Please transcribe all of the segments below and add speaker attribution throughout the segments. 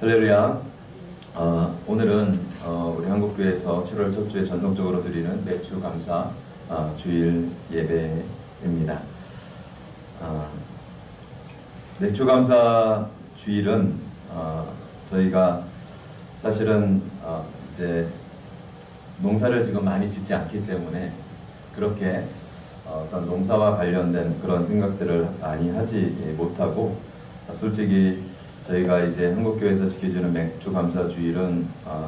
Speaker 1: 할렐루야. 오늘은 우리 한국교회에서 7월 첫 주에 전통적으로 드리는 매주 감사 주일 예배입니다. 매주 감사 주일은 저희가 사실은 이제 농사를 지금 많이 짓지 않기 때문에 그렇게 어떤 농사와 관련된 그런 생각들을 많이 하지 못하고, 솔직히 저희가 이제 한국교회에서 지켜주는 맥주 감사 주일은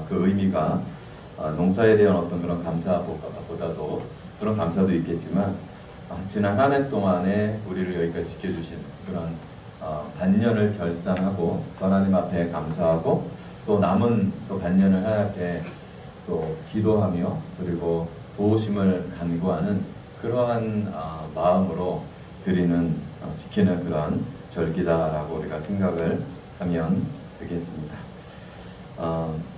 Speaker 1: 그 의미가 농사에 대한 어떤 그런 감사보다도 그런 감사도 있겠지만, 지난 한 해 동안에 우리를 여기까지 지켜주신 그런 반년을 결산하고 또 하나님 앞에 감사하고, 또 남은 또 반년을 하나님께 또 기도하며 그리고 도우심을 간구하는 그러한 마음으로 드리는 지키는 그러한 절기다라고 우리가 생각을 하면 되겠습니다.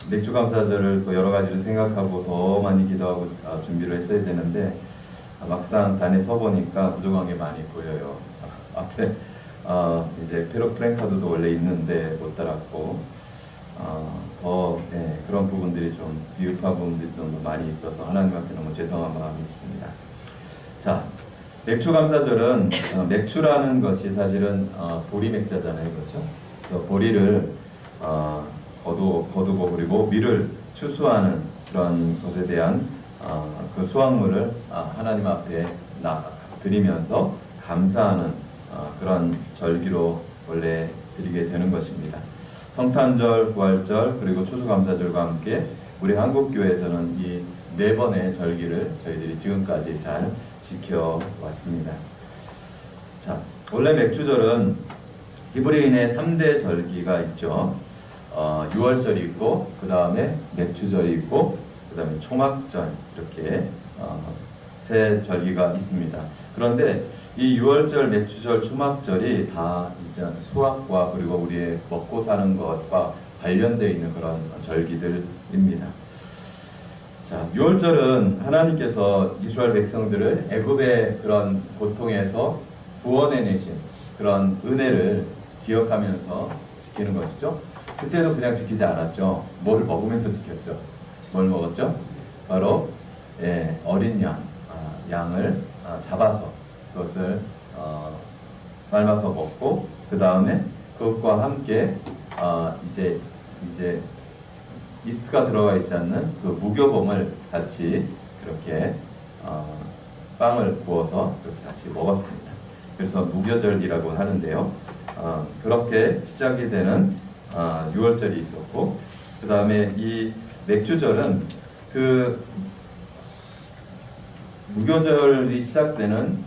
Speaker 1: 맥주 감사절을 또 여러 가지로 생각하고 더 많이 기도하고 준비를 했어야 되는데, 막상 단에 서 보니까 부족한 게 많이 보여요. 앞에 이제 페로 플랜카드도 원래 있는데 못 달았고, 그런 부분들이 좀 비읍한 부분들이 너무 많이 있어서 하나님 앞에 너무 죄송한 마음이 있습니다. 자, 맥주 감사절은 맥주라는 것이 사실은 보리 맥자잖아요, 그렇죠? 그래서 보리를 거두고 그리고 밀을 추수하는 그런 것에 대한 그 수확물을 하나님 앞에 드리면서 감사하는 그런 절기로 원래 드리게 되는 것입니다. 성탄절, 부활절, 그리고 추수감사절과 함께 우리 한국교회에서는 이 네 번의 절기를 저희들이 지금까지 잘 지켜왔습니다. 자, 원래 맥주절은 히브리인의 3대 절기가 있죠. 6월절이 있고, 그 다음에 맥주절이 있고, 그 다음에 초막절, 이렇게 세 절기가 있습니다. 그런데 이 6월절, 맥주절, 초막절이 다 이제 수확과 그리고 우리의 먹고 사는 것과 관련되어 있는 그런 절기들입니다. 자, 6월절은 하나님께서 이스라엘 백성들을 애굽의 그런 고통에서 구원해내신 그런 은혜를 기억하면서 지키는 것이죠. 그때도 그냥 지키지 않았죠. 뭘 먹으면서 지켰죠. 뭘 먹었죠? 바로 어린 양을 잡아서 그것을 삶아서 먹고, 그 다음에 그것과 함께 이제 이스트가 들어가 있지 않는 그 무교봉을 같이 그렇게 빵을 구워서 그렇게 같이 먹었습니다. 그래서 무교절이라고 하는데요. 그렇게 시작이 되는 6월절이 있었고, 그 다음에 이 맥주절은 그 무교절이 시작되는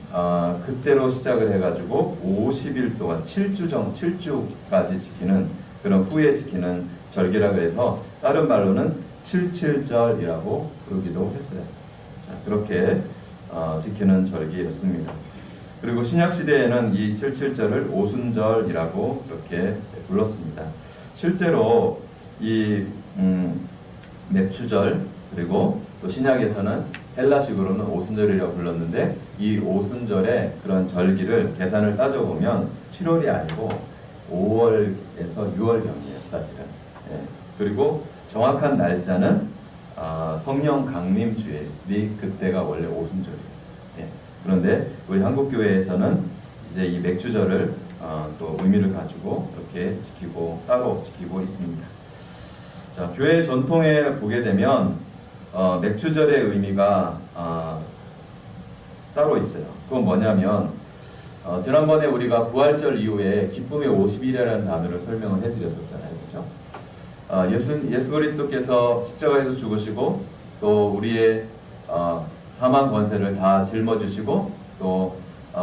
Speaker 1: 그때로 시작을 해가지고 50일 동안 7주까지 지키는 그런 후에 지키는 절기라고 해서 다른 말로는 77절이라고 부르기도 했어요. 자, 그렇게 지키는 절기였습니다. 그리고 신약 시대에는 이 77절을 오순절이라고 그렇게 불렀습니다. 실제로 이 맥주절, 그리고 또 신약에서는 헬라식으로는 오순절이라고 불렀는데, 이 오순절의 그런 절기를 계산을 따져보면 7월이 아니고 5월에서 6월경이에요, 사실은. 그리고 정확한 날짜는 성령 강림 주일이 그때가 원래 오순절이에요. 그런데 우리 한국교회에서는 이제 이 맥주절을 또 의미를 가지고 이렇게 따로 지키고 있습니다. 자, 교회 전통에 보게 되면 맥주절의 의미가 따로 있어요. 그건 뭐냐면, 지난번에 우리가 부활절 이후에 기쁨의 50일이라는 단어를 설명을 해드렸었잖아요, 그렇죠? 예수 그리스도께서 십자가에서 죽으시고, 또 우리의 사망 권세를 다 짊어지시고, 또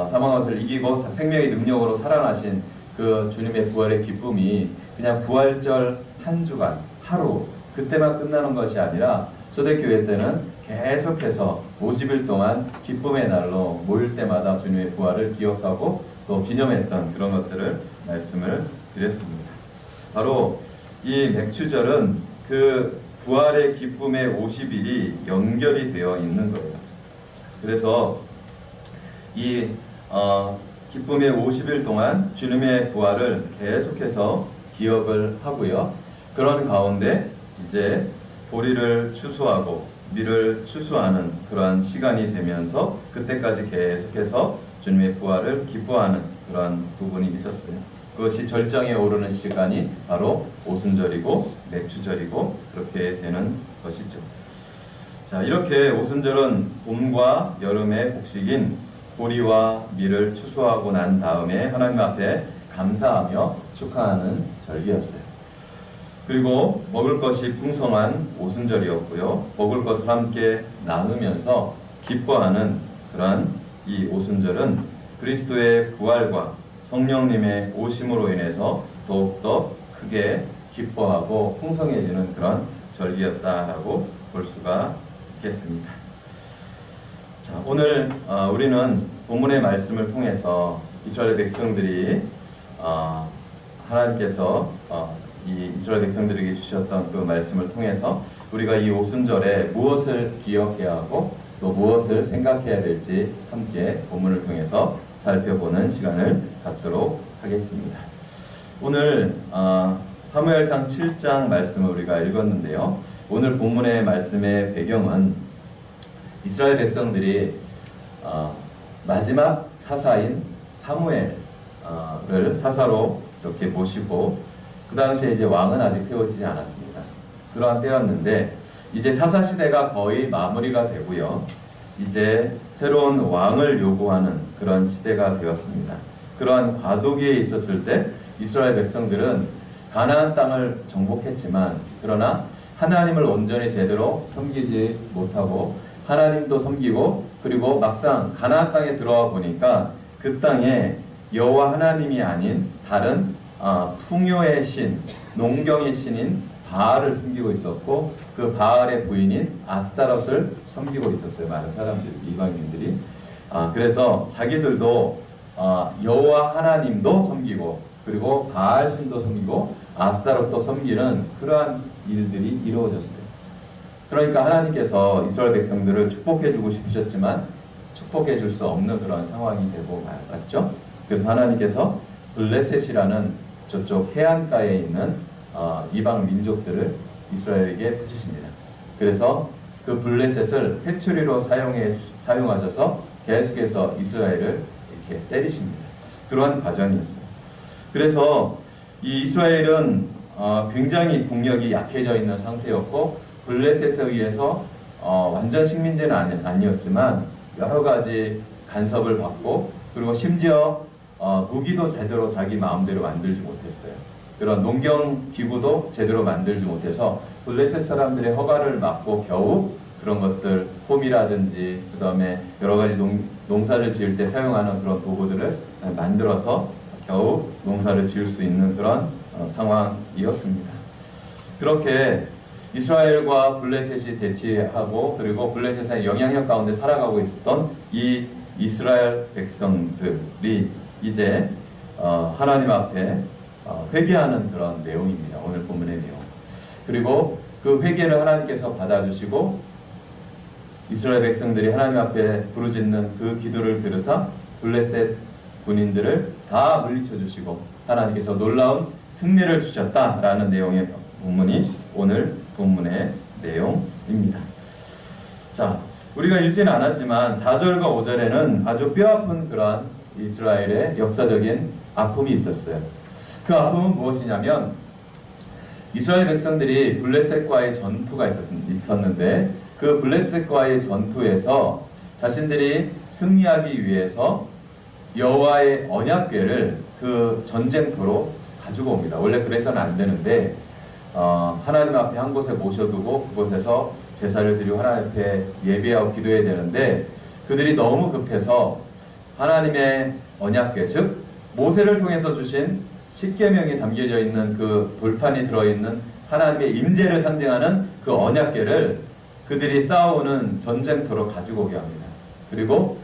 Speaker 1: 사망 권세를 이기고 생명의 능력으로 살아나신 그 주님의 부활의 기쁨이 그냥 부활절 한 주간, 하루 그때만 끝나는 것이 아니라 초대교회 때는 계속해서 50일 동안 기쁨의 날로 모일 때마다 주님의 부활을 기억하고 또 기념했던 그런 것들을 말씀을 드렸습니다. 바로 이 맥주절은 그 부활의 기쁨의 50일이 연결이 되어 있는 거예요. 그래서 이 기쁨의 50일 동안 주님의 부활을 계속해서 기억을 하고요. 그런 가운데 이제 보리를 추수하고 밀을 추수하는 그러한 시간이 되면서 그때까지 계속해서 주님의 부활을 기뻐하는 그러한 부분이 있었어요. 그것이 절정에 오르는 시간이 바로 오순절이고 맥주절이고 그렇게 되는 것이죠. 자, 이렇게 오순절은 봄과 여름의 곡식인 보리와 밀을 추수하고 난 다음에 하나님 앞에 감사하며 축하하는 절기였어요. 그리고 먹을 것이 풍성한 오순절이었고요. 먹을 것을 함께 나누면서 기뻐하는 그러한 이 오순절은 그리스도의 부활과 성령님의 오심으로 인해서 더욱더 크게 기뻐하고 풍성해지는 그런 절기였다라고 볼 수가 있겠습니다. 자, 오늘 우리는 본문의 말씀을 통해서 이스라엘 백성들이 하나님께서 이 이스라엘 백성들에게 주셨던 그 말씀을 통해서 우리가 이 오순절에 무엇을 기억해야 하고 또 무엇을 생각해야 될지 함께 본문을 통해서 살펴보는 시간을 갖도록 하겠습니다. 오늘 사무엘상 7장 말씀을 우리가 읽었는데요. 오늘 본문의 말씀의 배경은 이스라엘 백성들이 마지막 사사인 사무엘을 사사로 이렇게 모시고 그 당시에 이제 왕은 아직 세워지지 않았습니다. 그러한 때였는데 이제 사사 시대가 거의 마무리가 되고요. 이제 새로운 왕을 요구하는 그런 시대가 되었습니다. 그러한 과도기에 있었을 때 이스라엘 백성들은 가나안 땅을 정복했지만 그러나 하나님을 온전히 제대로 섬기지 못하고 하나님도 섬기고 그리고 막상 가나안 땅에 들어와 보니까 그 땅에 여호와 하나님이 아닌 다른 풍요의 신, 농경의 신인 바알을 섬기고 있었고 그 바알의 부인인 아스타롯을 섬기고 있었어요. 많은 사람들, 이방인들이. 그래서 자기들도 여호와 하나님도 섬기고 그리고 바알 신도 섬기고 아스타롯도 섬기는 그러한 일들이 이루어졌어요. 그러니까 하나님께서 이스라엘 백성들을 축복해주고 싶으셨지만 축복해줄 수 없는 그런 상황이 되고 말았죠. 그래서 하나님께서 블레셋이라는 저쪽 해안가에 있는 이방 민족들을 이스라엘에게 붙이십니다. 그래서 그 블레셋을 회초리로 사용하셔서 계속해서 이스라엘을 이렇게 때리십니다. 그러한 과정이었어요. 그래서 이 이스라엘은 굉장히 국력이 약해져 있는 상태였고 블레셋에 의해서 완전 식민지는 아니었지만 여러 가지 간섭을 받고 그리고 심지어 무기도 제대로 자기 마음대로 만들지 못했어요. 그런 농경 기구도 제대로 만들지 못해서 블레셋 사람들의 허가를 받고 겨우 그런 것들 폼이라든지 그 다음에 여러 가지 농사를 지을 때 사용하는 그런 도구들을 만들어서 겨우 농사를 지을 수 있는 그런 상황이었습니다. 그렇게 이스라엘과 블레셋이 대치하고 그리고 블레셋의 영향력 가운데 살아가고 있었던 이 이스라엘 백성들이 이제 하나님 앞에 회개하는 그런 내용입니다. 오늘 본문의 내용. 그리고 그 회개를 하나님께서 받아주시고 이스라엘 백성들이 하나님 앞에 부르짖는 그 기도를 들으사 블레셋 군인들을 다 물리쳐 주시고 하나님께서 놀라운 승리를 주셨다라는 내용의 본문이 오늘 본문의 내용입니다. 자, 우리가 읽지는 않았지만 4절과 5절에는 아주 뼈아픈 그러한 이스라엘의 역사적인 아픔이 있었어요. 그 아픔은 무엇이냐면 이스라엘 백성들이 블레셋과의 전투가 있었는데 그 블레셋과의 전투에서 자신들이 승리하기 위해서 여호와의 언약궤를 그 전쟁터로 가지고 옵니다. 원래 그래서는 안 되는데 하나님 앞에 한 곳에 모셔두고 그곳에서 제사를 드리고 하나님 앞에 예배하고 기도해야 되는데 그들이 너무 급해서 하나님의 언약궤, 즉 모세를 통해서 주신 십계명이 담겨져 있는 그 돌판이 들어있는 하나님의 임재를 상징하는 그 언약궤를 그들이 싸우는 전쟁터로 가지고 오게 합니다. 그리고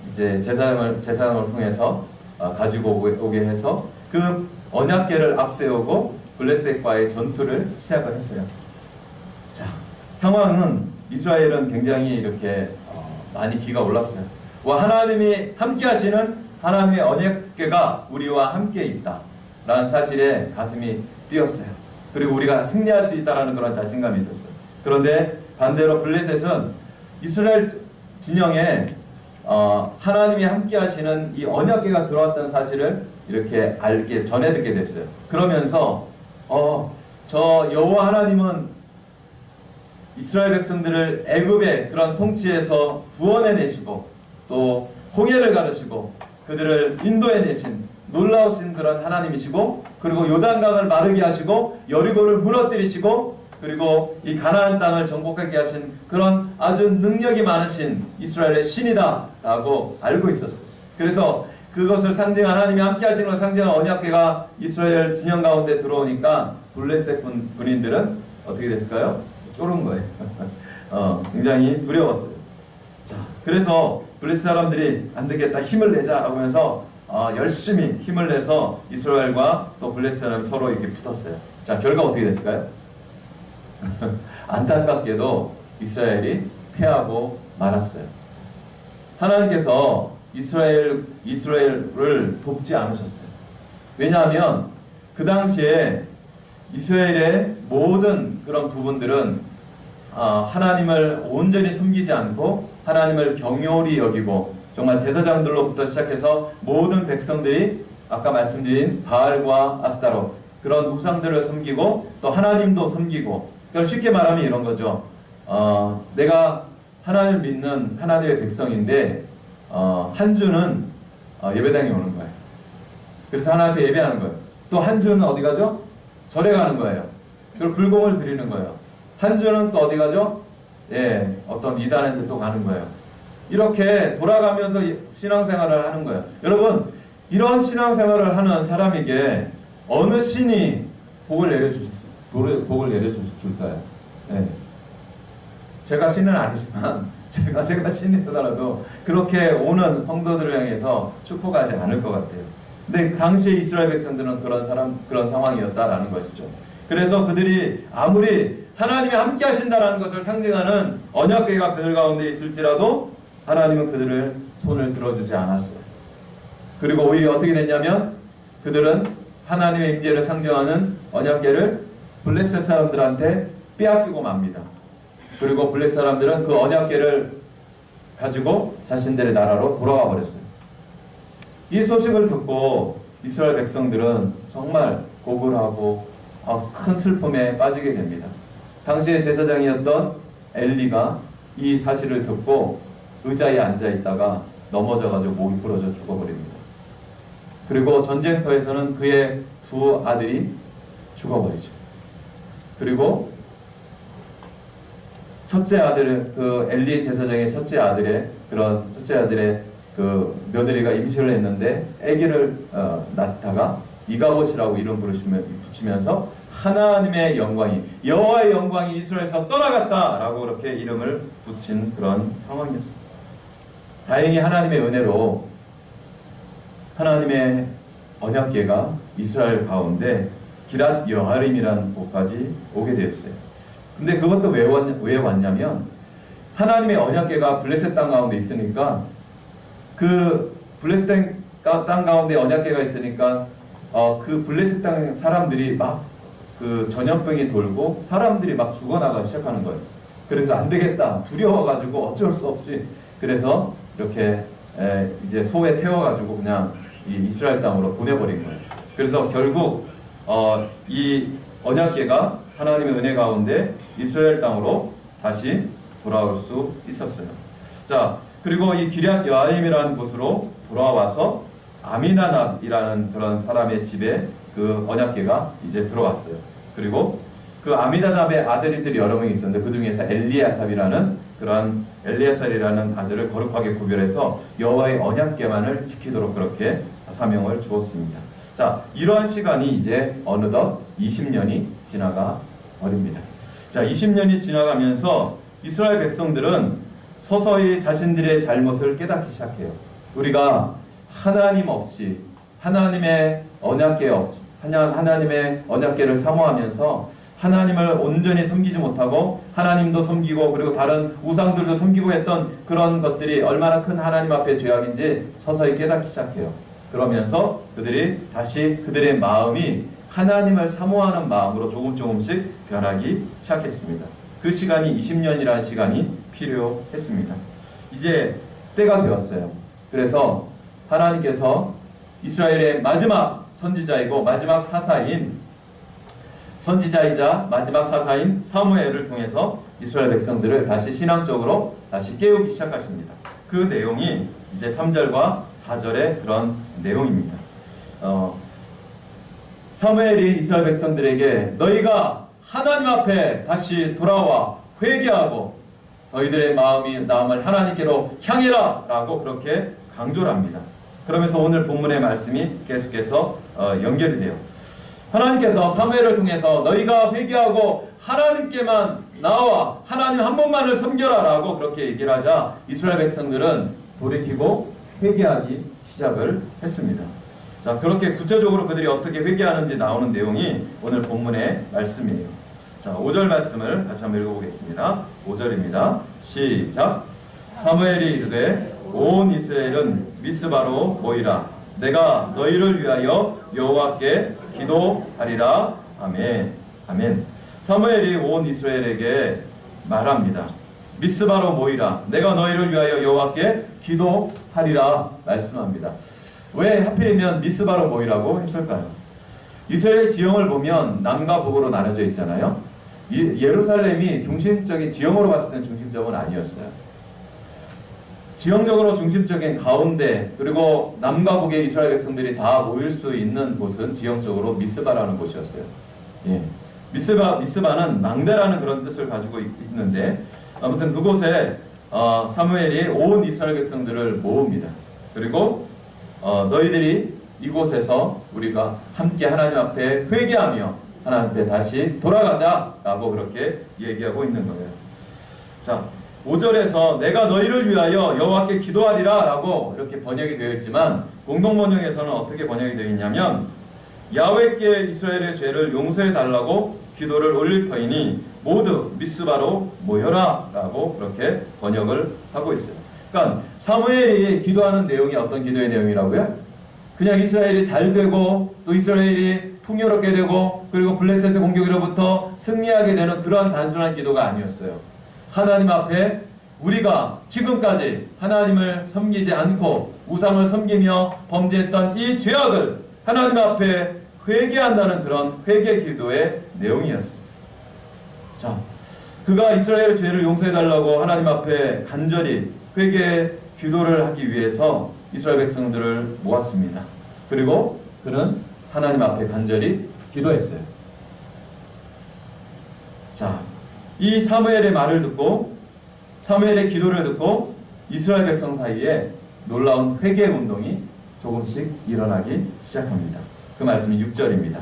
Speaker 1: 이제 제사장을 통해서 가지고 오게 해서 그 언약궤를 앞세우고 블레셋과의 전투를 시작을 했어요. 자, 상황은 이스라엘은 굉장히 이렇게 많이 기가 올랐어요. 와, 하나님이 함께 하시는 하나님의 언약궤가 우리와 함께 있다. 라는 사실에 가슴이 뛰었어요. 그리고 우리가 승리할 수 있다라는 그런 자신감이 있었어요. 그런데 반대로 블레셋은 이스라엘 진영에 하나님이 함께 하시는 이 언약궤가 들어왔다는 사실을 이렇게 알게 전해 듣게 됐어요. 그러면서 저 여호와 하나님은 이스라엘 백성들을 애굽의 그런 통치에서 구원해 내시고 또 홍해를 가르시고 그들을 인도해 내신 놀라우신 그런 하나님이시고, 그리고 요단강을 마르게 하시고 여리고를 무너뜨리시고 그리고 이 가나안 땅을 정복하게 하신 그런 아주 능력이 많으신 이스라엘의 신이다 라고 알고 있었어요. 그래서 그것을 상징한 하나님이 함께 하시는 걸 상징한 언약궤가 이스라엘 진영 가운데 들어오니까 블레셋 군인들은 어떻게 됐을까요? 쫄은 거예요. 굉장히 두려웠어요. 자, 그래서 블레셋 사람들이 안 되겠다, 힘을 내자라고 해서 열심히 힘을 내서 이스라엘과 또 블레셋 사람이 서로 이렇게 붙었어요. 자, 결과 어떻게 됐을까요? 안타깝게도 이스라엘이 패하고 말았어요. 하나님께서 이스라엘을 돕지 않으셨어요. 왜냐하면 그 당시에 이스라엘의 모든 그런 부분들은 하나님을 온전히 숨기지 않고 하나님을 경홀히 여기고, 정말 제사장들로부터 시작해서 모든 백성들이 아까 말씀드린 바알과 아스타롯 그런 우상들을 섬기고 또 하나님도 섬기고, 그러니까 쉽게 말하면 이런 거죠. 내가 하나님을 믿는 하나님의 백성인데 한 주는 예배당에 오는 거예요. 그래서 하나님 앞에 예배하는 거예요. 또 한 주는 어디 가죠? 절에 가는 거예요. 그리고 불공을 드리는 거예요. 한 주는 또 어디 가죠? 어떤 이단한테 또 가는 거예요. 이렇게 돌아가면서 신앙생활을 하는 거예요. 여러분, 이런 신앙생활을 하는 사람에게 어느 신이 복을 내려줄까요? 제가 신은 아니지만 제가 신이더라도 그렇게 오는 성도들을 향해서 축복하지 않을 것 같아요. 근데 당시에 이스라엘 백성들은 그런 상황이었다라는 것이죠. 그래서 그들이 아무리 하나님이 함께 하신다라는 것을 상징하는 언약궤가 그들 가운데 있을지라도 하나님은 그들을 손을 들어주지 않았어요. 그리고 오히려 어떻게 됐냐면 그들은 하나님의 임재를 상징하는 언약궤를 블레셋 사람들한테 빼앗기고 맙니다. 그리고 블레셋 사람들은 그 언약궤를 가지고 자신들의 나라로 돌아가 버렸어요. 이 소식을 듣고 이스라엘 백성들은 정말 고글하고 큰 슬픔에 빠지게 됩니다. 당시의 제사장이었던 엘리가 이 사실을 듣고 의자에 앉아 있다가 넘어져가지고 목이 부러져 죽어버립니다. 그리고 전쟁터에서는 그의 두 아들이 죽어버리죠. 그리고 첫째 아들, 그 엘리 제사장의 첫째 아들의 그 며느리가 임신을 했는데 아기를 낳다가 이가봇이라고 이름 붙이면서 하나님의 영광이, 여호와의 영광이 이스라엘에서 떠나갔다라고 그렇게 이름을 붙인 그런 상황이었습니다. 다행히 하나님의 은혜로 하나님의 언약궤가 이스라엘 가운데 기랏 여아림이라는 곳까지 오게 되었어요. 근데 그것도 왜 왔냐면 하나님의 언약궤가 블레셋 땅 가운데 있으니까 그 블레셋 땅 가운데 언약궤가 있으니까 그 블레셋 땅 사람들이 막 그 전염병이 돌고 사람들이 막 죽어나가기 시작하는 거예요. 그래서 안 되겠다, 두려워가지고 어쩔 수 없이 그래서 이렇게 이제 소에 태워가지고 그냥 이 이스라엘 땅으로 보내버린 거예요. 그래서 결국 이 언약궤가 하나님의 은혜 가운데 이스라엘 땅으로 다시 돌아올 수 있었어요. 자, 그리고 이 기럇 여아림이라는 곳으로 돌아와서 아미나답이라는 그런 사람의 집에 그 언약궤가 이제 들어왔어요. 그리고 그 아미나답의 아들들이 여러 명이 있었는데 그 중에서 엘리야살이라는 아들을 거룩하게 구별해서 여호와의 언약궤만을 지키도록 그렇게 사명을 주었습니다. 자, 이러한 시간이 이제 어느덧 20년이 지나가 버립니다. 자, 20년이 지나가면서 이스라엘 백성들은 서서히 자신들의 잘못을 깨닫기 시작해요. 우리가 하나님 없이, 하나님의 언약궤 없이, 하나님의 언약궤를 사모하면서 하나님을 온전히 섬기지 못하고 하나님도 섬기고 그리고 다른 우상들도 섬기고 했던 그런 것들이 얼마나 큰 하나님 앞에 죄악인지 서서히 깨닫기 시작해요. 그러면서 그들이 다시 그들의 마음이 하나님을 사모하는 마음으로 조금씩 변하기 시작했습니다. 그 시간이 20년이라는 시간이 필요했습니다. 이제 때가 되었어요. 그래서 하나님께서 이스라엘의 마지막 선지자이고 마지막 사사인 선지자이자 마지막 사사인 사무엘을 통해서 이스라엘 백성들을 다시 신앙적으로 다시 깨우기 시작하십니다. 그 내용이 이제 3절과 4절의 그런 내용입니다. 사무엘이 이스라엘 백성들에게 너희가 하나님 앞에 다시 돌아와 회개하고 너희들의 마음을 하나님께로 향해라 라고 그렇게 강조를 합니다. 그러면서 오늘 본문의 말씀이 계속해서 연결이 돼요. 하나님께서 사무엘을 통해서 너희가 회개하고 하나님께만 나와 하나님 한 분만을 섬겨라 라고 그렇게 얘기를 하자 이스라엘 백성들은 돌이키고 회개하기 시작을 했습니다. 자, 그렇게 구체적으로 그들이 어떻게 회개하는지 나오는 내용이 오늘 본문의 말씀이에요. 자, 5절 말씀을 같이 한번 읽어보겠습니다. 5절입니다. 시작. 사무엘이 이르되 온 이스라엘은 미스바로 모이라. 내가 너희를 위하여 여호와께 기도하리라. 아멘. 아멘. 사무엘이 온 이스라엘에게 말합니다. 미스바로 모이라. 내가 너희를 위하여 여호와께 기도하리라 말씀합니다. 왜 하필이면 미스바로 모이라고 했을까요? 이스라엘 지형을 보면 남과 북으로 나눠져 있잖아요. 예루살렘이 중심적인 지형으로 봤을 때는 중심점은 아니었어요. 지형적으로 중심적인 가운데 그리고 남과 북의 이스라엘 백성들이 다 모일 수 있는 곳은 지형적으로 미스바라는 곳이었어요. 예. 미스바는 망대라는 그런 뜻을 가지고 있는데 아무튼 그곳에 사무엘이 온 이스라엘 백성들을 모읍니다. 그리고 너희들이 이곳에서 우리가 함께 하나님 앞에 회개하며 하나님 앞에 다시 돌아가자라고 그렇게 얘기하고 있는 거예요. 자, 5절에서 내가 너희를 위하여 여호와께 기도하리라 라고 이렇게 번역이 되어 있지만 공동번역에서는 어떻게 번역이 되어 있냐면 야훼께 이스라엘의 죄를 용서해 달라고 기도를 올릴 터이니 모두 미스바로 모여라 라고 그렇게 번역을 하고 있어요. 그러니까 사무엘이 기도하는 내용이 어떤 기도의 내용이라고요? 그냥 이스라엘이 잘 되고 또 이스라엘이 풍요롭게 되고 그리고 블레셋의 공격으로부터 승리하게 되는 그러한 단순한 기도가 아니었어요. 하나님 앞에 우리가 지금까지 하나님을 섬기지 않고 우상을 섬기며 범죄했던 이 죄악을 하나님 앞에 회개한다는 그런 회개 기도의 내용이었어요. 자, 그가 이스라엘의 죄를 용서해달라고 하나님 앞에 간절히 회개 기도를 하기 위해서 이스라엘 백성들을 모았습니다. 그리고 그는 하나님 앞에 간절히 기도했어요. 자, 이 사무엘의 말을 듣고 사무엘의 기도를 듣고 이스라엘 백성 사이에 놀라운 회개 운동이 조금씩 일어나기 시작합니다. 그 말씀이 6절입니다.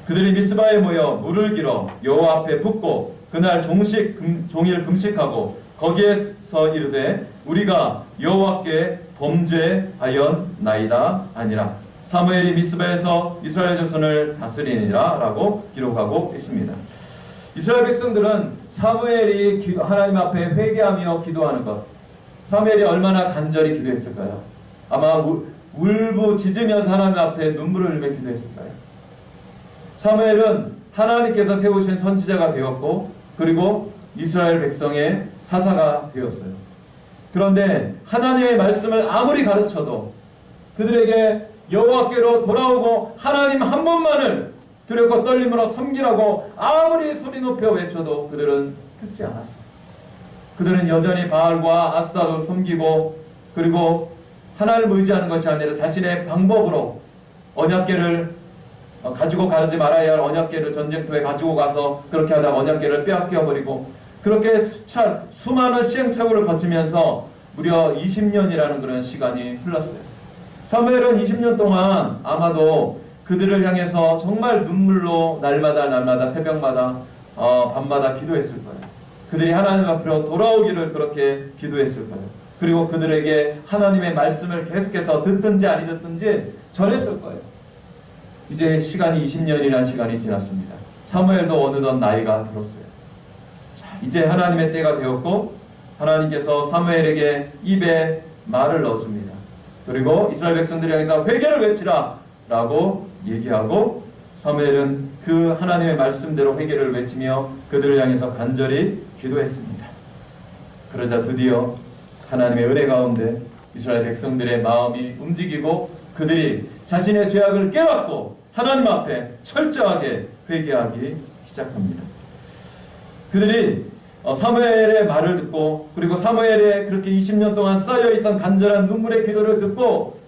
Speaker 1: 그들이 미스바에 모여 물을 길어 여호와 앞에 붓고 그날 종일 금식하고 거기에서 이르되 우리가 여호와께 범죄하였나이다 아니라 사무엘이 미스바에서 이스라엘 자손을 다스리니라 라고 기록하고 있습니다. 이스라엘 백성들은 사무엘이 하나님 앞에 회개하며 기도하는 것, 사무엘이 얼마나 간절히 기도했을까요? 아마 울부짖으면서 하나님 앞에 눈물을 흘리며 기도했을까요? 사무엘은 하나님께서 세우신 선지자가 되었고 그리고 이스라엘 백성의 사사가 되었어요. 그런데 하나님의 말씀을 아무리 가르쳐도 그들에게 여호와께로 돌아오고 하나님 한 분만을 두렵고 떨림으로 섬기라고 아무리 소리 높여 외쳐도 그들은 듣지 않았어요. 그들은 여전히 바알과 아스타를 섬기고 그리고 하나님을 의지하는 것이 아니라 자신의 방법으로 언약궤를 가지고 가지 말아야 할 언약궤를 전쟁터에 가지고 가서 그렇게 하다가 언약궤를 빼앗겨 버리고 그렇게 수많은 시행착오를 거치면서 무려 20년이라는 그런 시간이 흘렀어요. 사무엘은 20년 동안 아마도 그들을 향해서 정말 눈물로 날마다 새벽마다 밤마다 기도했을 거예요. 그들이 하나님 앞으로 돌아오기를 그렇게 기도했을 거예요. 그리고 그들에게 하나님의 말씀을 계속해서 듣든지 아니 듣든지 전했을 거예요. 이제 시간이 20년이라는 시간이 지났습니다. 사무엘도 어느덧 나이가 들었어요. 자, 이제 하나님의 때가 되었고 하나님께서 사무엘에게 입에 말을 넣어줍니다. 그리고 이스라엘 백성들이 향해서 회개를 외치라 라고 얘기하고, 사무엘은 그 하나님의 말씀대로 회개를 외치며 그들을 향해서 간절히 기도했습니다. 그러자 드디어 하나님의 은혜 가운데 이스라엘 백성들의 마음이 움직이고 그들이 자신의 죄악을 깨닫고 하나님 앞에 철저하게 회개하기 시작합니다. 그들이 사무엘의 말을 듣고, 그리고 사무엘의 그렇게 20년 동안 쌓여있던 간절한 눈물의 기도를 듣고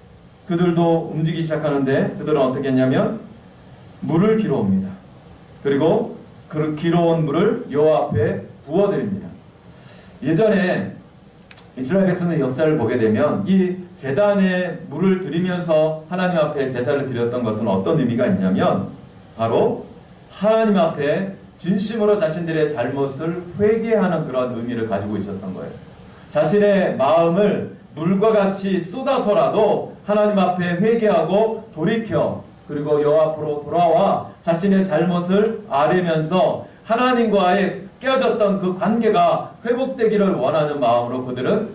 Speaker 1: 그들도 움직이기 시작하는데, 그들은 어떻게 했냐면 물을 길어옵니다. 그리고 그 길어온 물을 여호와 앞에 부어드립니다. 예전에 이스라엘 백성의 역사를 보게 되면 이 제단에 물을 들이면서 하나님 앞에 제사를 드렸던 것은 어떤 의미가 있냐면, 바로 하나님 앞에 진심으로 자신들의 잘못을 회개하는 그런 의미를 가지고 있었던 거예요. 자신의 마음을 물과 같이 쏟아서라도 하나님 앞에 회개하고 돌이켜, 그리고 여호와 앞으로 돌아와 자신의 잘못을 아뢰면서 하나님과의 깨어졌던 그 관계가 회복되기를 원하는 마음으로 그들은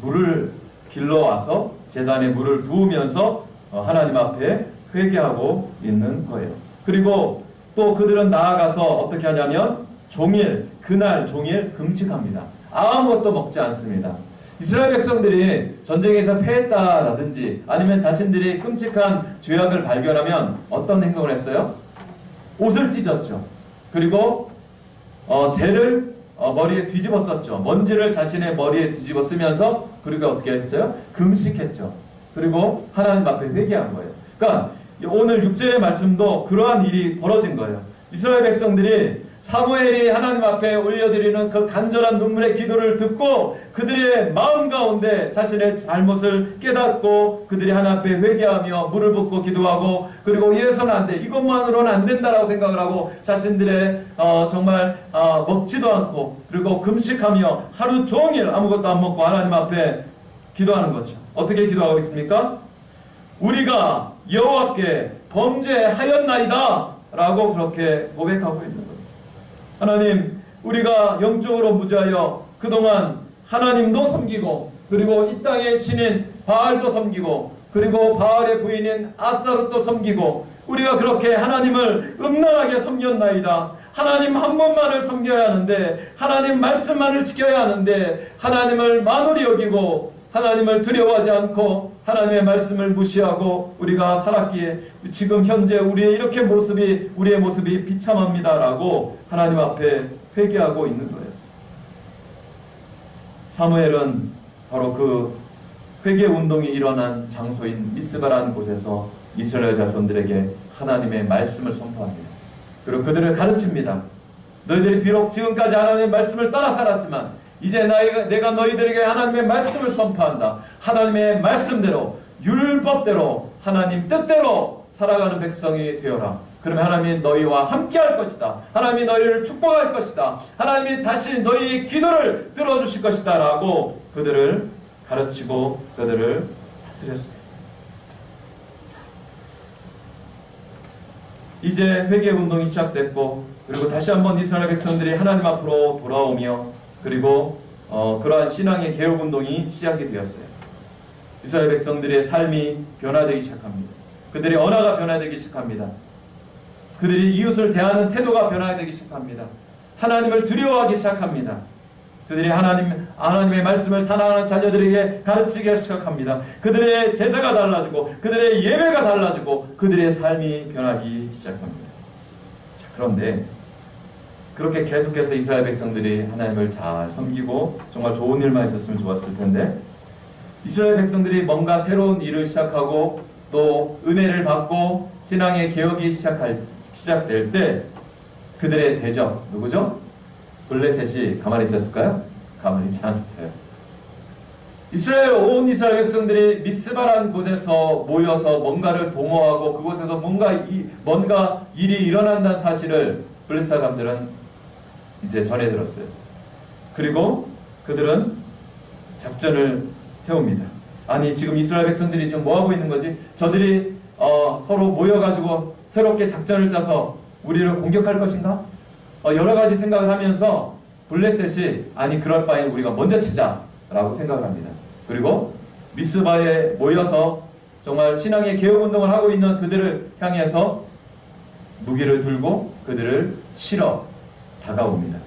Speaker 1: 물을 길러와서 제단에 물을 부으면서 하나님 앞에 회개하고 있는 거예요. 그리고 또 그들은 나아가서 어떻게 하냐면 그날 종일 금식합니다. 아무것도 먹지 않습니다. 이스라엘 백성들이 전쟁에서 패했다라든지 아니면 자신들이 끔찍한 죄악을 발견하면 어떤 행동을 했어요? 옷을 찢었죠. 그리고 재를 머리에 뒤집어 썼죠. 먼지를 자신의 머리에 뒤집어 쓰면서, 그리고 어떻게 했어요? 금식했죠. 그리고 하나님 앞에 회개한 거예요. 그러니까 오늘 6절의 말씀도 그러한 일이 벌어진 거예요. 이스라엘 백성들이 사무엘이 하나님 앞에 올려드리는 그 간절한 눈물의 기도를 듣고 그들의 마음 가운데 자신의 잘못을 깨닫고 그들이 하나님 앞에 회개하며 물을 붓고 기도하고, 그리고 이래서는 안 돼, 이것만으로는 안 된다라고 생각을 하고 자신들의 정말 먹지도 않고 그리고 금식하며 하루 종일 아무것도 안 먹고 하나님 앞에 기도하는 거죠. 어떻게 기도하고 있습니까? 우리가 여호와께 범죄하였나이다 라고 그렇게 고백하고 있는 거예요. 하나님, 우리가 영적으로 무지하여 그동안 하나님도 섬기고, 그리고 이 땅의 신인 바알도 섬기고, 그리고 바알의 부인인 아스타롯도 섬기고, 우리가 그렇게 하나님을 음란하게 섬겼나이다. 하나님 한 분만을 섬겨야 하는데, 하나님 말씀만을 지켜야 하는데, 하나님을 만홀히 여기고 하나님을 두려워하지 않고 하나님의 말씀을 무시하고 우리가 살았기에 지금 현재 우리의 모습이 비참합니다라고 하나님 앞에 회개하고 있는 거예요. 사무엘은 바로 그 회개 운동이 일어난 장소인 미스바라는 곳에서 이스라엘 자손들에게 하나님의 말씀을 선포합니다. 그리고 그들을 가르칩니다. 너희들이 비록 지금까지 하나님의 말씀을 따라 살았지만 이제 내가 너희들에게 하나님의 말씀을 선포한다. 하나님의 말씀대로, 율법대로, 하나님 뜻대로 살아가는 백성이 되어라. 그러면 하나님이 너희와 함께 할 것이다. 하나님이 너희를 축복할 것이다. 하나님이 다시 너희의 기도를 들어주실 것이다 라고 그들을 가르치고 그들을 다스렸어요. 자, 이제 회개 운동이 시작됐고, 그리고 다시 한번 이스라엘 백성들이 하나님 앞으로 돌아오며, 그리고 그러한 신앙의 개혁 운동이 시작이 되었어요. 이스라엘 백성들의 삶이 변화되기 시작합니다. 그들의 언어가 변화되기 시작합니다. 그들이 이웃을 대하는 태도가 변화되기 시작합니다. 하나님을 두려워하기 시작합니다. 그들이 하나님의 말씀을 사랑하는 자녀들에게 가르치기 시작합니다. 그들의 제사가 달라지고 그들의 예배가 달라지고 그들의 삶이 변하기 시작합니다. 자, 그런데 그렇게 계속해서 이스라엘 백성들이 하나님을 잘 섬기고 정말 좋은 일만 있었으면 좋았을 텐데, 이스라엘 백성들이 뭔가 새로운 일을 시작하고 또 은혜를 받고 신앙의 개혁이 시작될 때 그들의 대적, 누구죠? 블레셋이 가만히 있었을까요? 가만히 있지 않았어요. 온 이스라엘 백성들이 미스바라는 곳에서 모여서 뭔가를 도모하고 그곳에서 뭔가 일이 일어난다는 사실을 블레셋 사람들은 이제 전해 들었어요. 그리고 그들은 작전을 세웁니다. 아니, 지금 이스라엘 백성들이 지금 뭐하고 있는 거지? 저들이 서로 모여가지고 새롭게 작전을 짜서 우리를 공격할 것인가? 여러 가지 생각을 하면서 블레셋이 아니, 그럴 바엔 우리가 먼저 치자 라고 생각을 합니다. 그리고 미스바에 모여서 정말 신앙의 개혁운동을 하고 있는 그들을 향해서 무기를 들고 그들을 치러 다가옵니다.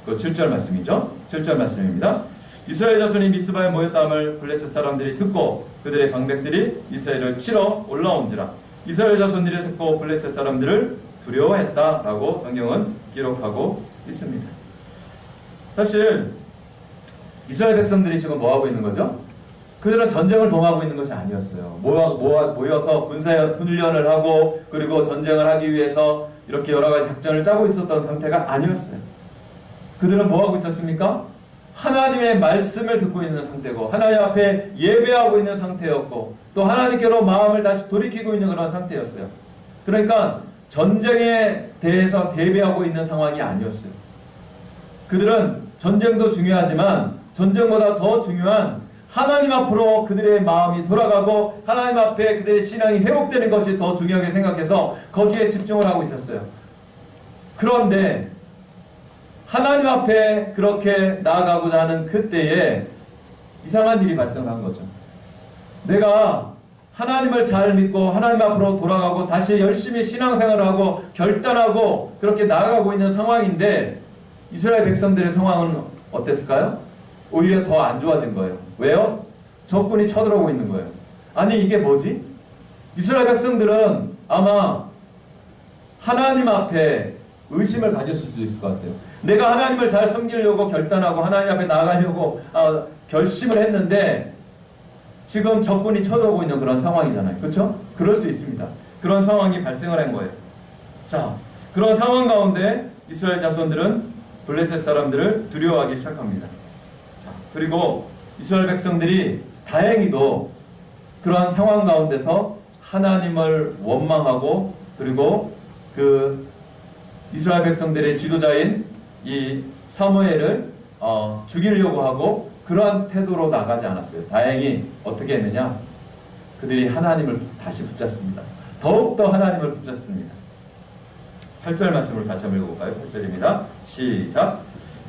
Speaker 1: 그 7절 말씀이죠. 7절 말씀입니다. 이스라엘 자손이 미스바에 모였다함을 블레셋 사람들이 듣고 그들의 방백들이 이스라엘을 치러 올라온지라. 이스라엘 자손들이 듣고 블레셋 사람들을 두려워했다라고 성경은 기록하고 있습니다. 사실 이스라엘 백성들이 지금 뭐하고 있는 거죠? 그들은 전쟁을 동하고 있는 것이 아니었어요. 모여서 군사훈련을 하고 그리고 전쟁을 하기 위해서 이렇게 여러 가지 작전을 짜고 있었던 상태가 아니었어요. 그들은 뭐하고 있었습니까? 하나님의 말씀을 듣고 있는 상태고 하나님 앞에 예배하고 있는 상태였고 또 하나님께로 마음을 다시 돌이키고 있는 그런 상태였어요. 그러니까 전쟁에 대해서 대비하고 있는 상황이 아니었어요. 그들은 전쟁도 중요하지만 전쟁보다 더 중요한 하나님 앞으로 그들의 마음이 돌아가고 하나님 앞에 그들의 신앙이 회복되는 것이 더 중요하게 생각해서 거기에 집중을 하고 있었어요. 그런데 하나님 앞에 그렇게 나아가고자 하는 그때에 이상한 일이 발생한 거죠. 내가 하나님을 잘 믿고 하나님 앞으로 돌아가고 다시 열심히 신앙생활을 하고 결단하고 그렇게 나아가고 있는 상황인데 이스라엘 백성들의 상황은 어땠을까요? 오히려 더 안 좋아진 거예요. 왜요? 적군이 쳐들어오고 있는 거예요. 아니 이게 뭐지? 이스라엘 백성들은 아마 하나님 앞에 의심을 가졌을 수 있을 것 같아요. 내가 하나님을 잘 섬기려고 결단하고 하나님 앞에 나가려고 결심을 했는데 지금 적군이 쳐들어오고 있는 그런 상황이잖아요. 그렇죠? 그럴 수 있습니다. 그런 상황이 발생을 한 거예요. 자, 그런 상황 가운데 이스라엘 자손들은 블레셋 사람들을 두려워하기 시작합니다. 자, 그리고 이스라엘 백성들이 다행히도 그러한 상황 가운데서 하나님을 원망하고 그리고 그 이스라엘 백성들의 지도자인 이 사무엘을 죽이려고 하고 그러한 태도로 나가지 않았어요. 다행히 어떻게 했느냐? 그들이 하나님을 다시 붙잡습니다. 더욱더 하나님을 붙잡습니다. 8절 말씀을 같이 한번 읽어볼까요? 8절입니다. 시작.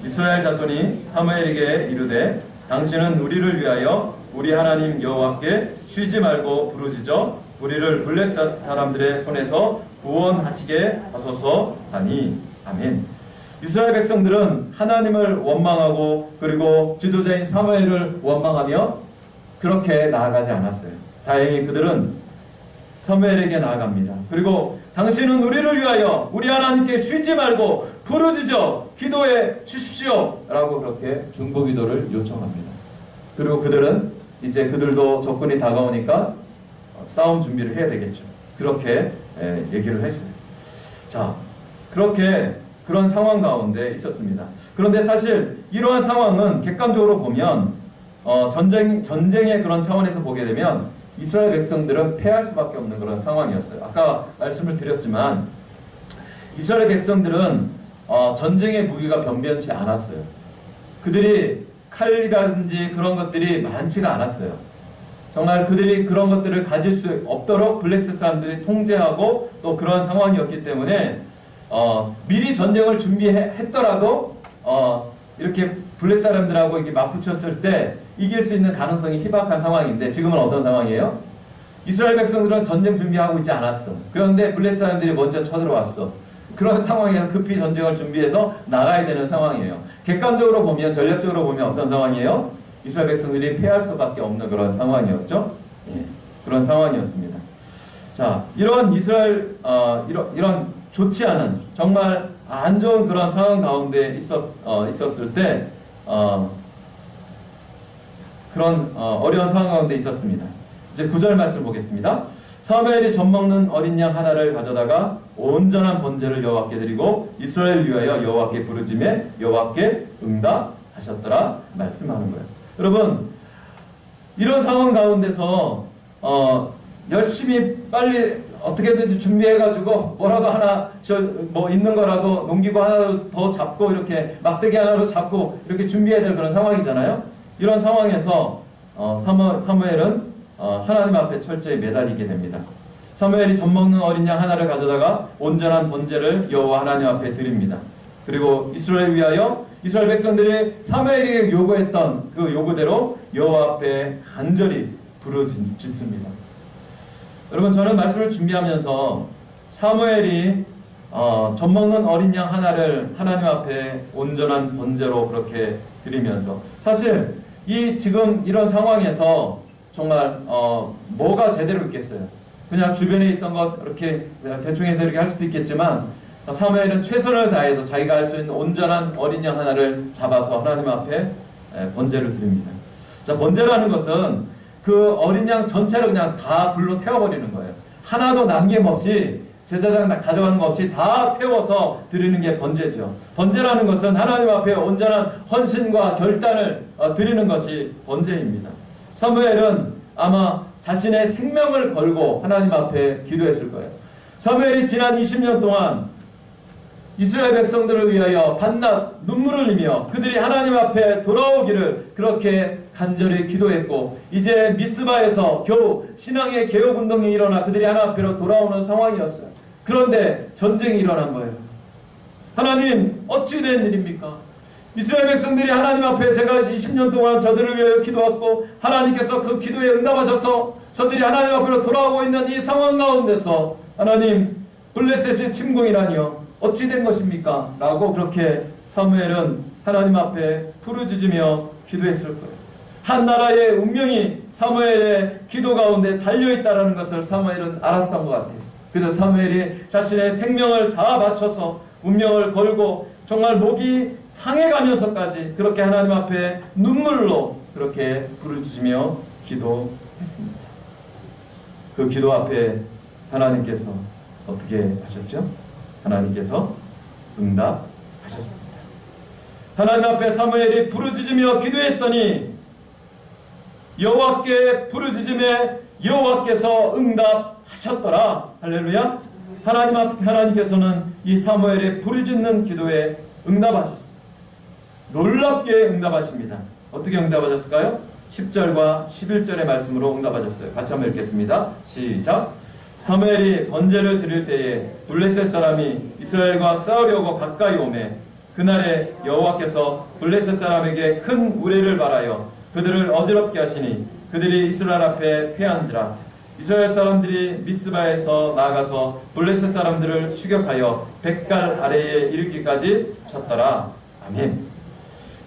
Speaker 1: 이스라엘 자손이 사무엘에게 이르되 당신은 우리를 위하여 우리 하나님 여호와께 쉬지 말고 부르짖어 우리를 블레셋 사람들의 손에서 구원하시게 하소서 하니. 아멘. 이스라엘 백성들은 하나님을 원망하고 그리고 지도자인 사무엘을 원망하며 그렇게 나아가지 않았어요. 다행히 그들은 사무엘에게 나아갑니다. 그리고 당신은 우리를 위하여 우리 하나님께 쉬지 말고 부르짖어 기도해 주십시오 라고 그렇게 중보기도를 요청합니다. 그리고 그들은 이제 그들도 적군이 다가오니까 싸움 준비를 해야 되겠죠. 그렇게 얘기를 했어요. 자, 그렇게 그런 상황 가운데 있었습니다. 그런데 사실 이러한 상황은 객관적으로 보면 전쟁의 그런 차원에서 보게 되면 이스라엘 백성들은 패할 수밖에 없는 그런 상황이었어요. 아까 말씀을 드렸지만 이스라엘 백성들은 전쟁의 무기가 변변치 않았어요. 그들이 칼이라든지 그런 것들이 많지가 않았어요. 정말 그들이 그런 것들을 가질 수 없도록 블레셋 사람들이 통제하고 또 그런 상황이었기 때문에 미리 전쟁을 준비했더라도 이렇게 블레셋 사람들하고 이게 맞붙였을 때 이길 수 있는 가능성이 희박한 상황인데 지금은 어떤 상황이에요? 이스라엘 백성들은 전쟁 준비하고 있지 않았어. 그런데 블레셋 사람들이 먼저 쳐들어왔어. 그런 상황에서 급히 전쟁을 준비해서 나가야 되는 상황이에요. 객관적으로 보면 전략적으로 보면 어떤 상황이에요? 이스라엘 백성들이 패할 수밖에 없는 그런 상황이었죠. 예, 그런 상황이었습니다. 자, 이런 이스라엘 이런 좋지 않은 정말 안 좋은 그런 상황 가운데 있었을 때 그런 어려운 상황 가운데 있었습니다. 이제 9절 말씀 보겠습니다. 사무엘이 젖먹는 어린 양 하나를 가져다가 온전한 번제를 여호와께 드리고 이스라엘을 위하여 여호와께 부르짖매 여호와께 응답하셨더라 말씀하는 거예요. 여러분, 이런 상황 가운데서 열심히 빨리 어떻게든지 준비해가지고 뭐라도 하나 뭐 있는 거라도 농기구 하나 더 잡고 이렇게 막대기 하나로 잡고 이렇게 준비해야 될 그런 상황이잖아요. 이런 상황에서 사무엘은 하나님 앞에 철저히 매달리게 됩니다. 사무엘이 젖먹는 어린 양 하나를 가져다가 온전한 번제를 여호와 하나님 앞에 드립니다. 그리고 이스라엘을 위하여 이스라엘 백성들이 사무엘에게 요구했던 그 요구대로 여호와 앞에 간절히 부르짖습니다. 여러분, 저는 말씀을 준비하면서 사무엘이 젖먹는 어린 양 하나를 하나님 앞에 온전한 번제로 그렇게 드리면서, 사실 이 지금 이런 상황에서 정말 뭐가 제대로 있겠어요? 그냥 주변에 있던 것 이렇게 대충 해서 이렇게 할 수도 있겠지만, 사무엘은 최선을 다해서 자기가 할 수 있는 온전한 어린 양 하나를 잡아서 하나님 앞에 번제를 드립니다. 자, 번제라는 것은 그 어린 양 전체를 그냥 다 불로 태워버리는 거예요. 하나도 남김없이, 제사장 가져가는 것 없이 다 태워서 드리는 게 번제죠. 번제라는 것은 하나님 앞에 온전한 헌신과 결단을 드리는 것이 번제입니다. 사무엘은 아마 자신의 생명을 걸고 하나님 앞에 기도했을 거예요. 사무엘이 지난 20년 동안 이스라엘 백성들을 위하여 밤낮 눈물을 흘리며 그들이 하나님 앞에 돌아오기를 그렇게 간절히 기도했고, 이제 미스바에서 겨우 신앙의 개혁운동이 일어나 그들이 하나님 앞으로 돌아오는 상황이었어요. 그런데 전쟁이 일어난 거예요. 하나님, 어찌 된 일입니까? 이스라엘 백성들이 하나님 앞에 제가 20년 동안 저들을 위하여 기도했고, 하나님께서 그 기도에 응답하셔서 저들이 하나님 앞으로 돌아오고 있는 이 상황 가운데서 하나님, 블레셋의 침공이라니요, 어찌 된 것입니까? 라고 그렇게 사무엘은 하나님 앞에 부르짖으며 기도했을 거예요. 한 나라의 운명이 사무엘의 기도 가운데 달려있다는 것을 사무엘은 알았던 것 같아요. 그래서 사무엘이 자신의 생명을 다 바쳐서 운명을 걸고 정말 목이 상해가면서까지 그렇게 하나님 앞에 눈물로 그렇게 부르짖으며 기도했습니다. 그 기도 앞에 하나님께서 어떻게 하셨죠? 하나님께서 응답하셨습니다. 하나님 앞에 사무엘이 부르짖으며 기도했더니 여호와께 부르짖음에 여호와께서 응답하셨더라. 할렐루야. 하나님께서는 이 사무엘의 부르짖는 기도에 응답하셨어요. 놀랍게 응답하십니다. 어떻게 응답하셨을까요? 10절과 11절의 말씀으로 응답하셨어요. 같이 한번 읽겠습니다. 시작. 사무엘이 번제를 드릴 때에 블레셋 사람이 이스라엘과 싸우려고 가까이 오매 그날에 여호와께서 블레셋 사람에게 큰 우레를 발하여 그들을 어지럽게 하시니 그들이 이스라엘 앞에 패한지라. 이스라엘 사람들이 미스바에서 나아가서 블레셋 사람들을 추격하여 백갈 아래에 이르기까지 쳤더라. 아멘.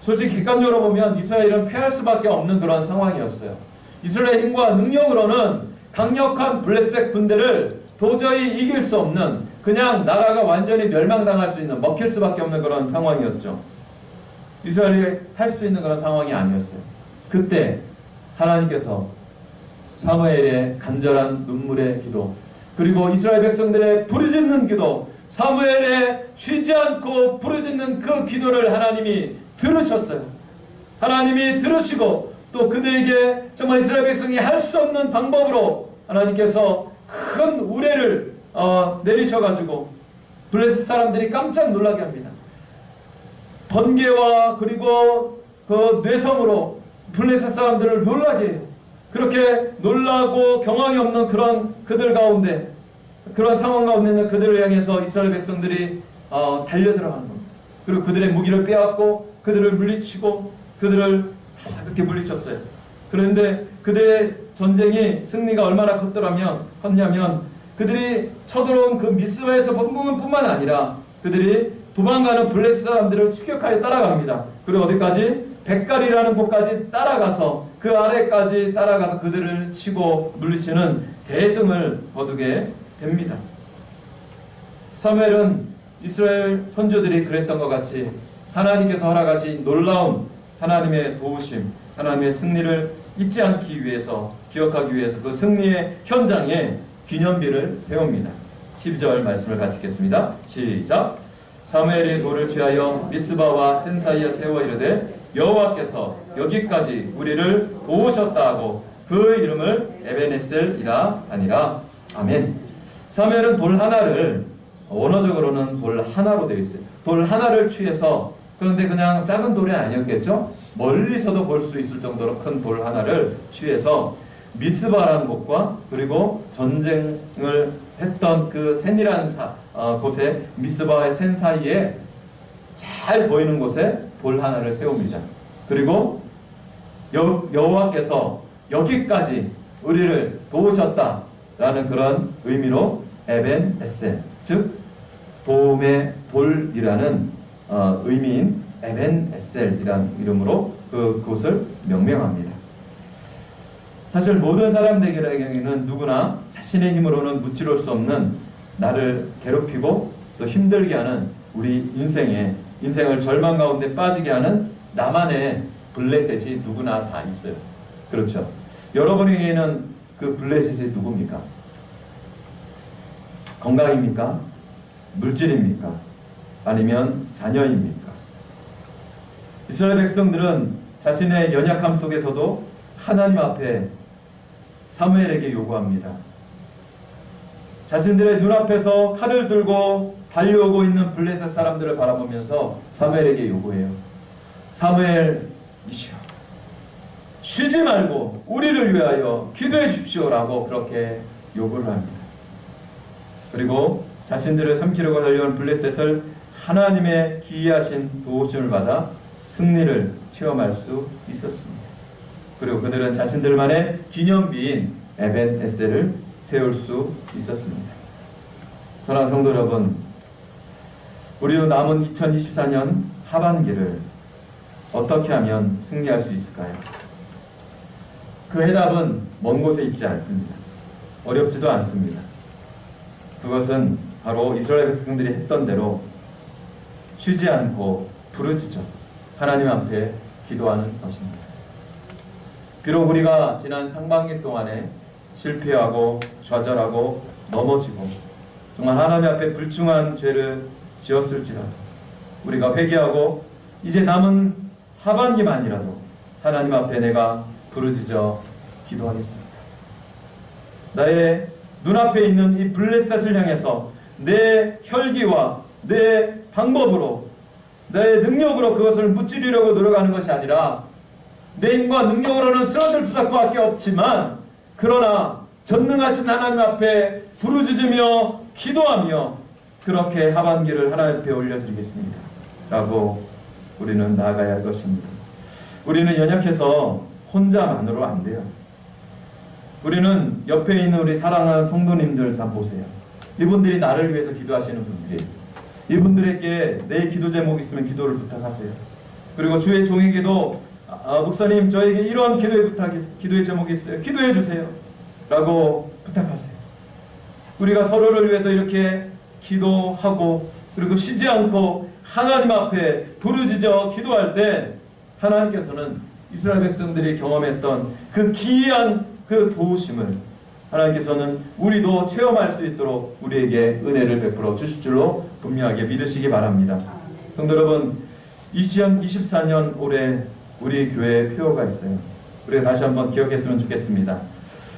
Speaker 1: 솔직히 객관적으로 보면 이스라엘은 패할 수밖에 없는 그런 상황이었어요. 이스라엘의 힘과 능력으로는 강력한 블레셋 군대를 도저히 이길 수 없는, 그냥 나라가 완전히 멸망당할 수 있는, 먹힐 수밖에 없는 그런 상황이었죠. 이스라엘이 할 수 있는 그런 상황이 아니었어요. 그때 하나님께서 사무엘의 간절한 눈물의 기도, 그리고 이스라엘 백성들의 부르짖는 기도, 사무엘의 쉬지 않고 부르짖는 그 기도를 하나님이 들으셨어요. 하나님이 들으시고 또 그들에게 정말 이스라엘 백성이 할 수 없는 방법으로 하나님께서 큰 우레를 내리셔가지고 블레셋 사람들이 깜짝 놀라게 합니다. 번개와 그리고 그 뇌성으로 블레셋 사람들을 놀라게 해요. 그렇게 놀라고 경황이 없는 그런 그들 가운데, 그런 상황 가운데 있는 그들을 향해서 이스라엘 백성들이 달려들어가는 겁니다. 그리고 그들의 무기를 빼앗고 그들을 물리치고 그들을 다 그렇게 물리쳤어요. 그런데 그들의 전쟁이 승리가 얼마나 컸냐면 그들이 쳐들어온 그 미스바에서 뿐만 아니라 그들이 도망가는 블레셋 사람들을 추격하여 따라갑니다. 그리고 어디까지? 백갈이라는 곳까지 따라가서 그 아래까지 따라가서 그들을 치고 물리치는 대승을 거두게 됩니다. 사무엘은 이스라엘 선조들이 그랬던 것 같이 하나님께서 허락하신 놀라운 하나님의 도우심, 하나님의 승리를 잊지 않기 위해서, 기억하기 위해서 그 승리의 현장에 기념비를 세웁니다. 12절 말씀을 같이 읽겠습니다. 시작. 사무엘이 돌을 취하여 미스바와 센 사이에 세워 이르되 여호와께서 여기까지 우리를 도우셨다 하고 그 이름을 에베네셀이라 하니라. 아멘. 사무엘은 돌 하나를, 원어적으로는 돌 하나로 되어 있어요. 돌 하나를 취해서, 그런데 그냥 작은 돌이 아니었겠죠? 멀리서도 볼 수 있을 정도로 큰 돌 하나를 취해서 미스바라는 곳과 그리고 전쟁을 했던 그 센이라는 곳에, 미스바와 센 사이에 잘 보이는 곳에 돌 하나를 세웁니다. 그리고 여호와께서 여기까지 우리를 도우셨다라는 그런 의미로 에벤 에셀, 즉 도움의 돌이라는 의미인 에벤 에셀이라는 이름으로 그곳을 명명합니다. 사실 모든 사람들에게는 누구나 자신의 힘으로는 무찌를 수 없는 나를 괴롭히고 또 힘들게 하는 우리 인생을 절망 가운데 빠지게 하는 나만의 블레셋이 누구나 다 있어요. 그렇죠? 여러분에게는 그 블레셋이 누굽니까? 건강입니까? 물질입니까? 아니면 자녀입니까? 이스라엘 백성들은 자신의 연약함 속에서도 하나님 앞에 사무엘에게 요구합니다. 자신들의 눈앞에서 칼을 들고 달려오고 있는 블레셋 사람들을 바라보면서 사무엘에게 요구해요. 사무엘이시여, 쉬지 말고 우리를 위하여 기도해 주십시오라고 그렇게 요구를 합니다. 그리고 자신들을 삼키려고 달려온 블레셋을 하나님의 기이하신 도우심을 받아 승리를 체험할 수 있었습니다. 그리고 그들은 자신들만의 기념비인 에벤 에셀을 세울 수 있었습니다. 사랑하는 성도 여러분, 우리도 남은 2024년 하반기를 어떻게 하면 승리할 수 있을까요? 그 해답은 먼 곳에 있지 않습니다. 어렵지도 않습니다. 그것은 바로 이스라엘 백성들이 했던 대로 쉬지 않고 부르짖어 하나님 앞에 기도하는 것입니다. 비록 우리가 지난 상반기 동안에 실패하고 좌절하고 넘어지고 정말 하나님 앞에 불충한 죄를 지었을지라도 우리가 회개하고 이제 남은 하반기만이라도 하나님 앞에 내가 부르짖어 기도하겠습니다. 나의 눈앞에 있는 이 블레셋을 향해서 내 혈기와 내 방법으로 내 능력으로 그것을 무찌르려고 노력하는 것이 아니라 내 힘과 능력으로는 쓰러질 수밖에 없지만 그러나 전능하신 하나님 앞에 부르짖으며 기도하며 그렇게 하반기를 하나님 앞에 올려드리겠습니다 라고 우리는 나아가야 할 것입니다. 우리는 연약해서 혼자만으로 안 돼요. 우리는 옆에 있는 우리 사랑하는 성도님들 잘 보세요. 이분들이 나를 위해서 기도하시는 분들이에요. 이분들에게 내 기도 제목 있으면 기도를 부탁하세요. 그리고 주의 종에게도 목사님 저에게 이런 기도의 제목이 있어요. 기도해 주세요 라고 부탁하세요. 우리가 서로를 위해서 이렇게 기도하고 그리고 쉬지 않고 하나님 앞에 부르짖어 기도할 때 하나님께서는 이스라엘 백성들이 경험했던 그 기이한 그 도우심을 하나님께서는 우리도 체험할 수 있도록 우리에게 은혜를 베풀어 주실 줄로 분명하게 믿으시기 바랍니다. 성도 여러분, 2024년 올해 우리 교회에 표어가 있어요. 우리가 다시 한번 기억했으면 좋겠습니다.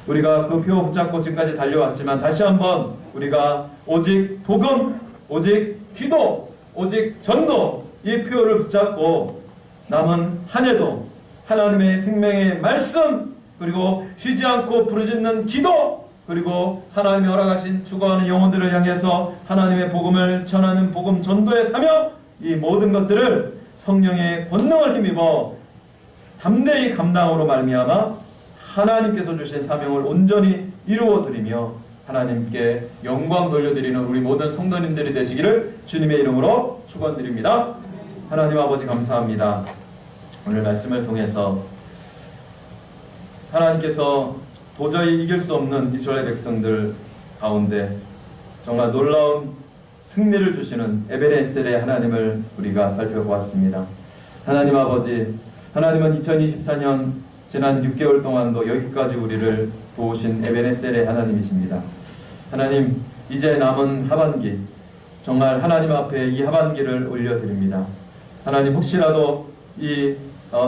Speaker 1: 우리가 그 표 붙잡고 지금까지 달려왔지만 다시 한번 우리가 오직 복음, 오직 기도, 오직 전도 이 표어를 붙잡고 남은 한 해도 하나님의 생명의 말씀 그리고 쉬지 않고 부르짖는 기도 그리고 하나님이 허락하신 죽어가는 영혼들을 향해서 하나님의 복음을 전하는 복음 전도의 사명 이 모든 것들을 성령의 권능을 힘입어 담대히 감당으로 말미암아 하나님께서 주신 사명을 온전히 이루어드리며 하나님께 영광 돌려드리는 우리 모든 성도님들이 되시기를 주님의 이름으로 축원드립니다. 하나님 아버지 감사합니다. 오늘 말씀을 통해서 하나님께서 도저히 이길 수 없는 이스라엘 백성들 가운데 정말 놀라운 승리를 주시는 에베네셀의 하나님을 우리가 살펴보았습니다. 하나님 아버지, 하나님은 2024년 지난 6개월 동안도 여기까지 우리를 도우신 에베네셀의 하나님이십니다. 하나님, 이제 남은 하반기 정말 하나님 앞에 이 하반기를 올려드립니다. 하나님, 혹시라도 이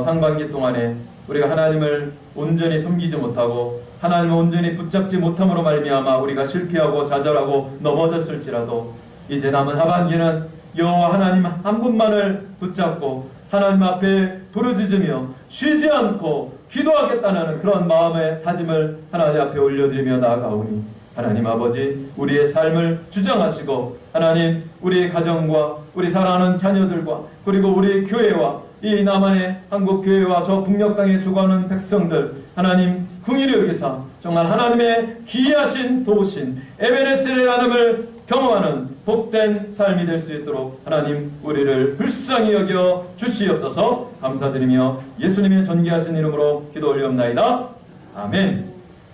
Speaker 1: 상반기 동안에 우리가 하나님을 온전히 섬기지 못하고 하나님을 온전히 붙잡지 못함으로 말미암아 우리가 실패하고 좌절하고 넘어졌을지라도 이제 남은 하반기는 여호와 하나님 한 분만을 붙잡고 하나님 앞에 부르짖으며 쉬지 않고 기도하겠다는 그런 마음의 다짐을 하나님 앞에 올려드리며 나아가오니 하나님 아버지 우리의 삶을 주장하시고 하나님 우리의 가정과 우리 사랑하는 자녀들과 그리고 우리 교회와 이 남한의 한국 교회와 저 북녘 땅에 죽어가는 백성들 하나님 긍휼히 여기사 정말 하나님의 기이하신 도우신 에베네셀의 하나님을 경험하는 복된 삶이 될 수 있도록 하나님 우리를 불쌍히 여겨 주시옵소서. 감사드리며 예수님의 존귀하신 이름으로 기도 올리옵나이다. 아멘.